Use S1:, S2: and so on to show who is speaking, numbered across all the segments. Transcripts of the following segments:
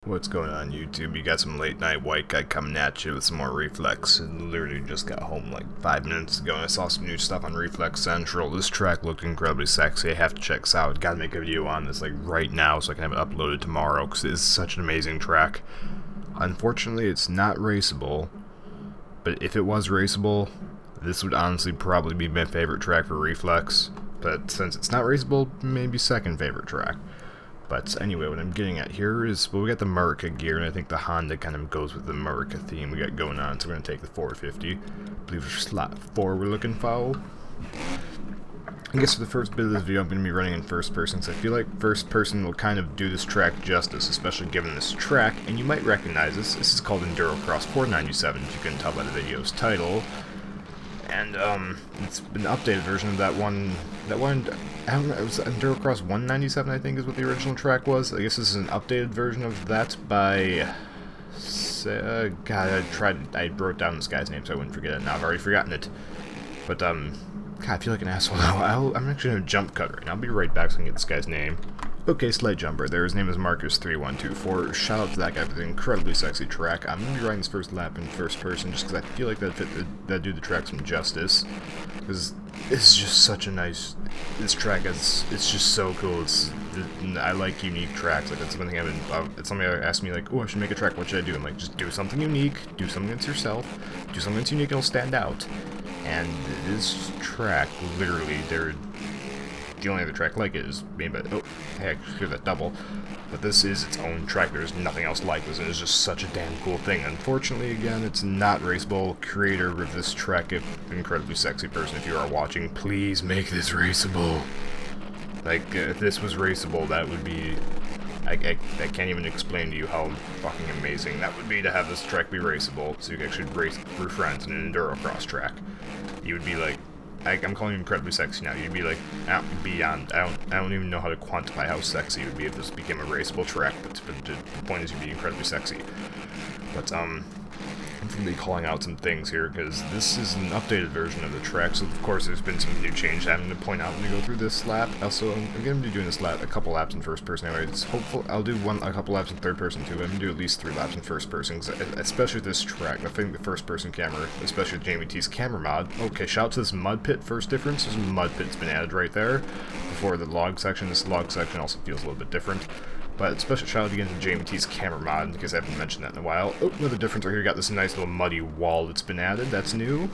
S1: What's going on YouTube? You got some late night white guy coming at you with some more Reflex. I literally just got home like 5 minutes ago and I saw some new stuff on Reflex Central. This track looked incredibly sexy. I have to check this out. Gotta make a video on this like right now so I can have it uploaded tomorrow because it is such an amazing track. Unfortunately, it's not raceable, but if it was raceable, this would honestly probably be my favorite track for Reflex. But since it's not raceable, maybe second favorite track. But anyway, what I'm getting at here is, well, we got the Murica gear, and I think the Honda kind of goes with the Murica theme we got going on, so we're going to take the 450. I believe it's slot 4 we're looking for. I guess for the first bit of this video, I'm going to be running in first person, so I feel like first person will kind of do this track justice, especially given this track, and you might recognize this. This is called Endurocross 497, if you can tell by the video's title. And it's an updated version of that one, I don't know, it was Endurocross 197, I think is what the original track was. I guess this is an updated version of that by, God, I wrote down this guy's name so I wouldn't forget it now, I've already forgotten it. But, God, I feel like an asshole now. I'm actually going to jump cut right now, I'll be right back so I can get this guy's name. Okay, Slight Jumper there, his name is Marcus3124, shout out to that guy for the incredibly sexy track. I'm going to be riding this first lap in first person just because I feel like that'd do the track some justice. Because it's just such a nice, this track is, it's just so cool. I like unique tracks, like that's one thing it's somebody asked me like, oh, I should make a track, what should I do? I'm like, just do something unique, do something that's yourself, do something that's unique and it'll stand out. And this track, literally, the only other track like it is made by, oh, hey, I hear that double, but this is its own track. There's nothing else like this, and it's just such a damn cool thing. Unfortunately, again, it's not raceable. Creator of this track, an incredibly sexy person, if you are watching, please make this raceable. Like, if this was raceable, that would be, I can't even explain to you how fucking amazing that would be to have this track be raceable, so you can actually race for friends in an Endurocross track. You would be like, I'm calling you incredibly sexy now. You'd be like, beyond. I don't even know how to quantify how sexy it would be if this became a raceable track. But the point is, you'd be incredibly sexy. But I'm going to be calling out some things here because this is an updated version of the track. So of course, there's been some new changes I'm going to point out when we go through this lap. Also, I'm going to be doing this lap a couple laps in first person anyway. It's hopeful I'll do a couple laps in third person too. I'm going to do at least 3 laps in first person, especially this track. I think the first person camera, especially with Jamie T's camera mod. Okay, shout out to this mud pit. First difference, this mud pit's been added right there before the log section. This log section also feels a little bit different. But special shout out again to Jamie T's camera mod, because I haven't mentioned that in a while. Oh, another difference right here, got this nice little muddy wall that's been added, that's new.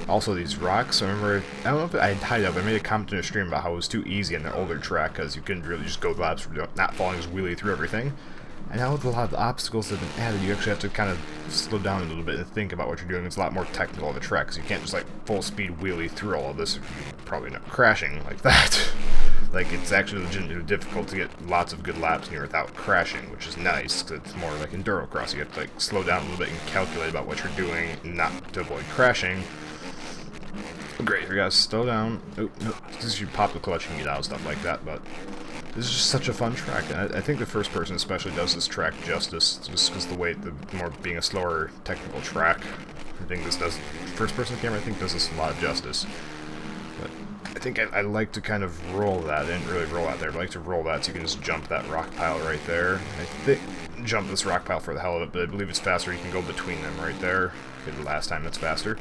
S1: Also these rocks, I remember, I don't know if I had up, I made a comment in a stream about how it was too easy in the older track, because you couldn't really just go laps for not falling just wheelie through everything. And now with a lot of the obstacles that have been added, you actually have to kind of slow down a little bit and think about what you're doing. It's a lot more technical of a track, because you can't just like full speed wheelie through all of this, you're probably end up crashing like that. Like, it's actually legitimately difficult to get lots of good laps in here without crashing, which is nice, because it's more like Endurocross. You have to, like, slow down a little bit and calculate about what you're doing, not to avoid crashing. Great, we gotta slow down. Oh, no, because you pop the clutch and get out and stuff like that, but this is just such a fun track, and I think the first person especially does this track justice, just because the way, more being a slower technical track, I think this does, first person camera I think does this a lot of justice. But I think I like to kind of roll that. I didn't really roll out there, but I like to roll that so you can just jump that rock pile right there. I think jump this rock pile for the hell of it, but I believe it's faster. You can go between them right there. Okay, the last time it's faster.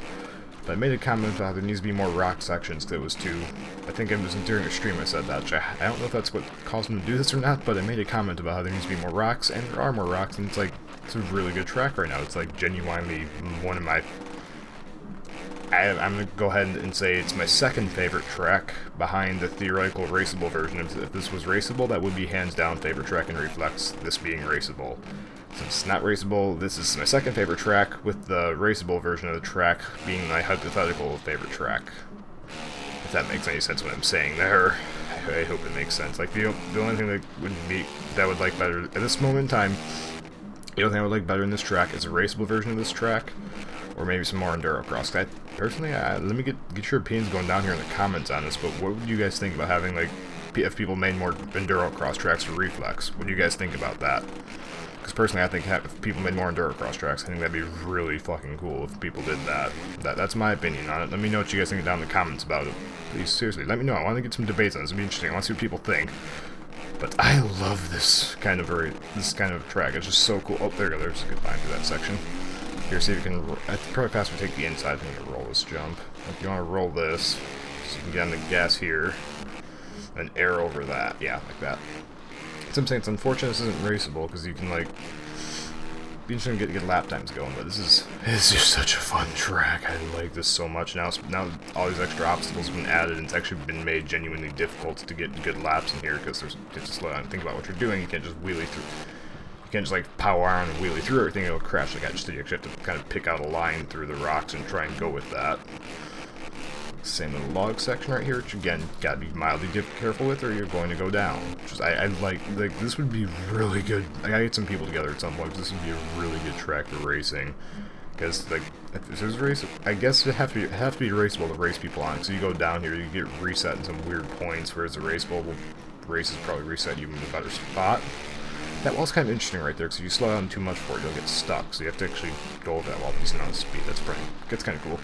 S1: But I made a comment about how there needs to be more rock sections because it was too. I think it was during a stream I said that. Which I don't know if that's what caused me to do this or not, but I made a comment about how there needs to be more rocks, and there are more rocks, and it's like it's a really good track right now. It's like genuinely one of my. I'm going to go ahead and say it's my second favorite track behind the theoretical raceable version. If this was raceable, that would be hands down favorite track in Reflex, this being raceable. Since it's not raceable, this is my second favorite track, with the raceable version of the track being my hypothetical favorite track. If that makes any sense what I'm saying there. I hope it makes sense. Like, the only thing that would like better at this moment in time, the only thing I would like better in this track is a raceable version of this track, or maybe some more Endurocross. Personally, let me get your opinions going down here in the comments on this, but what would you guys think about having, like, if people made more Endurocross tracks for Reflex? What do you guys think about that? Because personally, I think if people made more Endurocross tracks, I think that'd be really fucking cool if people did that. That's my opinion on it. Let me know what you guys think down in the comments about it. Please, seriously, let me know. I want to get some debates on this. It'd be interesting. I want to see what people think. But I love this kind of track. It's just so cool. Oh, there you go. There's a good line for that section. Here, see if you can. It's probably faster to take the inside than to roll this jump. If you want to roll this, so you can get on the gas here, and air over that. Yeah, like that. So I'm saying it's unfortunate this isn't raceable because you can like be interesting to get lap times going, but it's just such a fun track. I like this so much now. Now all these extra obstacles have been added, and it's actually been made genuinely difficult to get good laps in here because you have to slow down and think about what you're doing. You can't just wheelie through. You can't just like power on and wheelie through everything. It'll crash like I just did. You actually have to kind of pick out a line through the rocks and try and go with that. Same little log section right here, which again, gotta be mildly careful with or you're going to go down. Just, I like, this would be really good. I gotta get some people together at some point, because this would be a really good track for racing. Because, like, if there's a race, I guess it have to be raceable to race people on. So you go down here, you get reset in some weird points, whereas the raceable races probably reset you in a better spot. That wall's kind of interesting right there, because if you slow down too much for it, you'll get stuck. So you have to actually go over that wall with a decent amount of speed. That's kind of cool.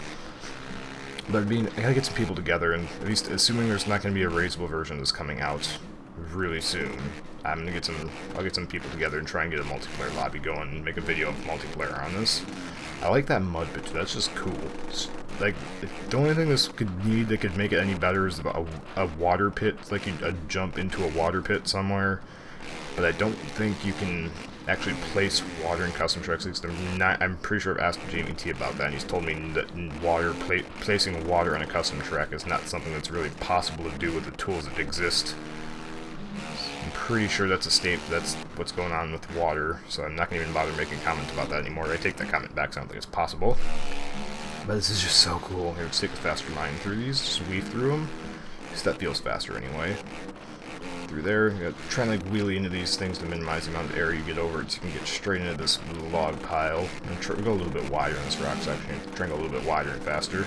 S1: But I gotta get some people together, and at least assuming there's not gonna be a raceable version of this coming out really soon, I'll get some people together and try and get a multiplayer lobby going and make a video of multiplayer on this. I like that mud pit too. That's just cool. Like, the only thing this could need that could make it any better is a water pit, like a jump into a water pit somewhere. But I don't think you can actually place water in custom tracks. At least I'm pretty sure I've asked Jamie T about that, and he's told me that placing water on a custom track is not something that's really possible to do with the tools that exist. I'm pretty sure that's what's going on with water, so I'm not going to even bother making comments about that anymore. I take that comment back, so I don't think it's possible. But this is just so cool. Here, let's take a faster line through these, just weave through them, because that feels faster anyway. Through there, you gotta try and like wheelie into these things to minimize the amount of air you get over it, so you can get straight into this log pile. And go a little bit wider on this rock section. Try and go a little bit wider and faster.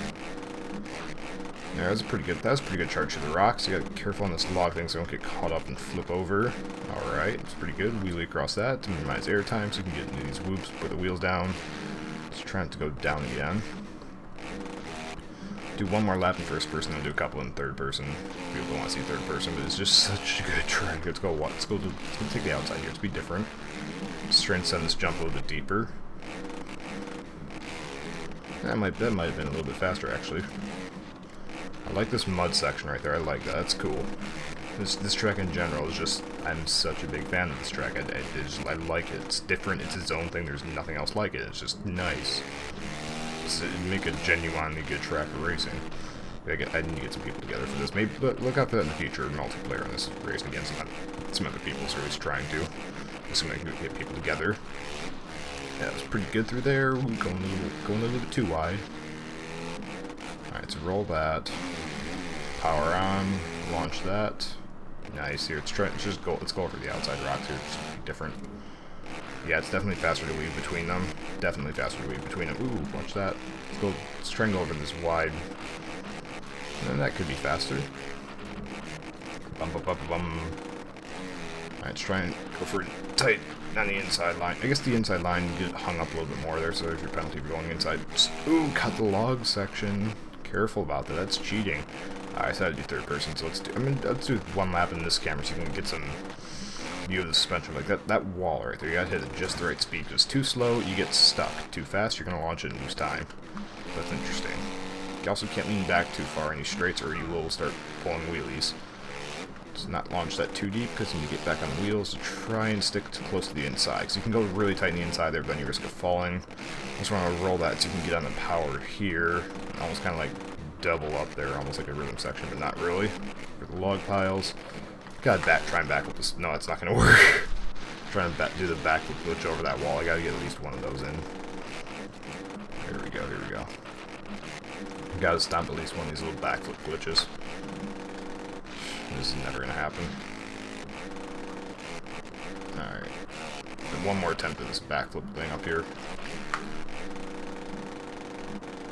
S1: Yeah, that was a pretty good charge to the rocks. You gotta be careful on this log thing so you don't get caught up and flip over. Alright, it's pretty good. Wheelie across that to minimize air time so you can get into these whoops, put the wheels down. Just trying to go down again. Do one more lap in first person, then do a couple in third person. People don't want to see third person, but it's just such a good track. Let's go take the outside here. Let's be different. Let's try and send this jump a little bit deeper. That might have been a little bit faster actually. I like this mud section right there. I like that. That's cool. This track in general is just, I'm such a big fan of this track. I like it. It's different. It's its own thing. There's nothing else like it. It's just nice. Make a genuinely good track for racing. I need to get some people together for this. Maybe look out for that in the future. Multiplayer on this racing against some other people. So he's trying to. Assuming I can get people together. Yeah, it was pretty good through there. Going a little bit too wide. All right, so roll that. Power on. Launch that. Nice. Here, let's go over the outside rocks here. Just be different. Yeah, it's definitely faster to weave between them. Definitely faster to weave between them. Ooh, watch that. Let's try and go over this wide. And then that could be faster. Bum, bum, bum, bum. Alright, let's try and go for tight on the inside line. I guess the inside line, you get hung up a little bit more there, so there's your penalty for going inside. Ooh, cut the log section. Careful about that. That's cheating. I said I'd do third person, so let's do one lap in this camera so you can get some view of the suspension. Like that wall right there, you gotta hit it just the right speed. If it's too slow, you get stuck. Too fast, you're gonna launch it and lose time. That's interesting. You also can't lean back too far in these straights or you will start pulling wheelies. Just not launch that too deep because you need to get back on the wheels to try and stick too close to the inside. So you can go really tight on the inside there, but then you risk of falling. Just want to roll that so you can get on the power here. Almost kind of like double up there, almost like a rhythm section, but not really. For the log piles. Gotta try and backflip this. No, it's not gonna work. Trying to do the backflip glitch over that wall. I gotta get at least one of those in. Here we go, here we go. Gotta stomp at least one of these little backflip glitches. This is never gonna happen. Alright. One more attempt at this backflip thing up here.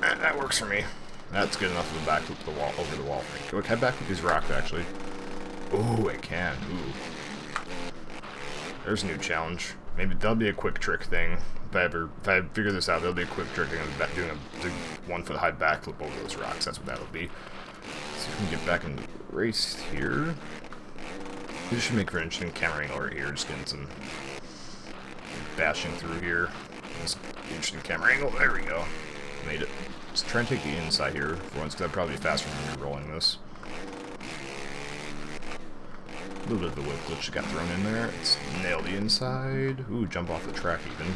S1: That works for me. That's good enough of a backflip over the wall thing. Can I backflip these rocks actually? Ooh, I can. Ooh. There's a new challenge. Maybe that'll be a quick trick thing. If I figure this out, that'll be a quick trick thing of doing a 1 foot high backflip over those rocks. That's what that'll be. So we can get back in the race here. This should make for an interesting camera angle right here, just getting some bashing through here. This interesting camera angle, there we go. Made it. Just try and take the inside here for once, because that'd probably be faster than me rolling this. A little bit of the whip glitch got thrown in there. Let's nail the inside. Ooh, jump off the track even.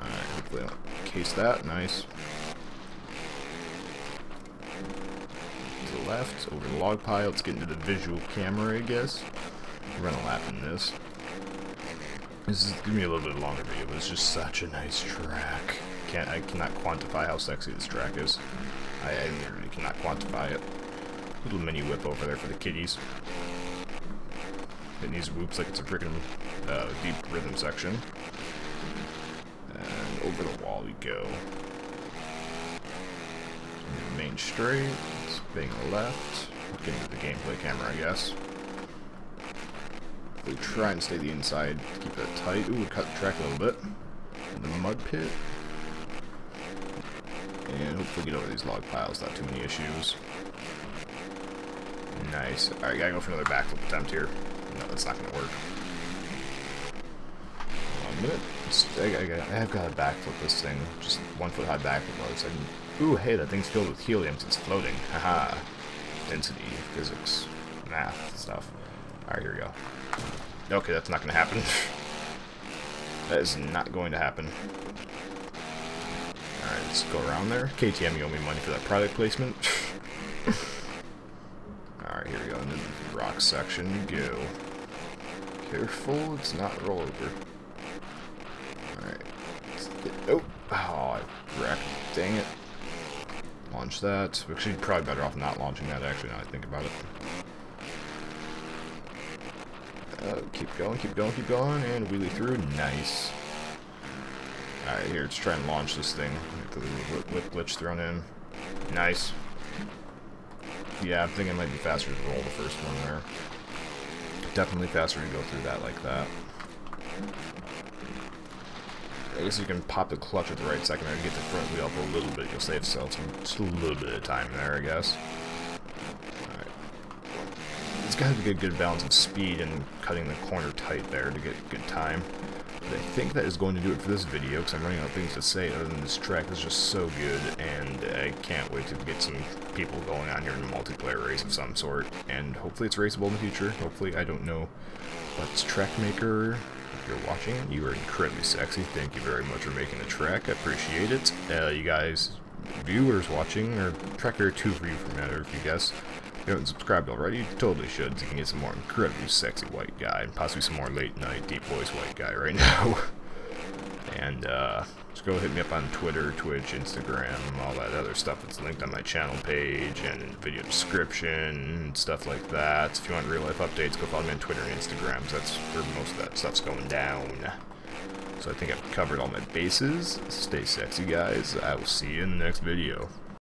S1: Alright, hopefully I don't case that. Nice. To the left, over the log pile. Let's get into the visual camera, I guess. Run a lap in this. This is gonna be a little bit longer video, but it's just such a nice track. I cannot quantify how sexy this track is. I literally cannot quantify it. Little mini whip over there for the kiddies. Hitting these whoops like it's a freaking deep rhythm section. And over the wall we go. Main straight, spinning left. Get into the gameplay camera, I guess. We try and stay the inside to keep it tight. Ooh, we cut the track a little bit. In the mud pit. And hopefully get over these log piles without too many issues. Nice. Alright, gotta go for another backflip attempt here. No, that's not gonna work. 1 minute. I have got to backflip this thing. Just 1 foot high backflip mode. So ooh, hey, that thing's filled with helium since it's floating. Haha. Density, physics, math stuff. Alright, here we go. Okay, that's not gonna happen. That is not going to happen. Alright, let's go around there. KTM, you owe me money for that product placement. Alright, here we go. Into the rock section we go. Careful, it's not roll over. Alright. Oh, I wrecked. Dang it. Launch that. Actually, probably better off not launching that, actually, now I think about it. Keep going, keep going, keep going, and wheelie through. Nice. Alright, here, let's try and launch this thing. Get the whip glitch thrown in. Nice. Yeah, I'm thinking it might be faster to roll the first one there. Definitely faster to go through that like that. I guess you can pop the clutch at the right second and get the front wheel up a little bit. You'll save yourself just a little bit of time there, I guess. It's got to be a good balance of speed and cutting the corner tight there to get good time. But I think that is going to do it for this video, because I'm running out of things to say other than this track is just so good, and I can't wait to get some people going on here in a multiplayer race of some sort, and hopefully it's raceable in the future. Hopefully, I don't know. But Trackmaker, if you're watching, you are incredibly sexy. Thank you very much for making the track. I appreciate it. You guys, viewers watching, or Tracker 2 for you for matter, if you guess. If you haven't subscribed already, you totally should, so you can get some more incredibly sexy white guy, and possibly some more late night deep voice white guy right now. And just go hit me up on Twitter, Twitch, Instagram, all that other stuff that's linked on my channel page and video description and stuff like that. If you want real life updates, go follow me on Twitter and Instagram, so that's where most of that stuff's going down. So I think I've covered all my bases. Stay sexy, guys. I will see you in the next video.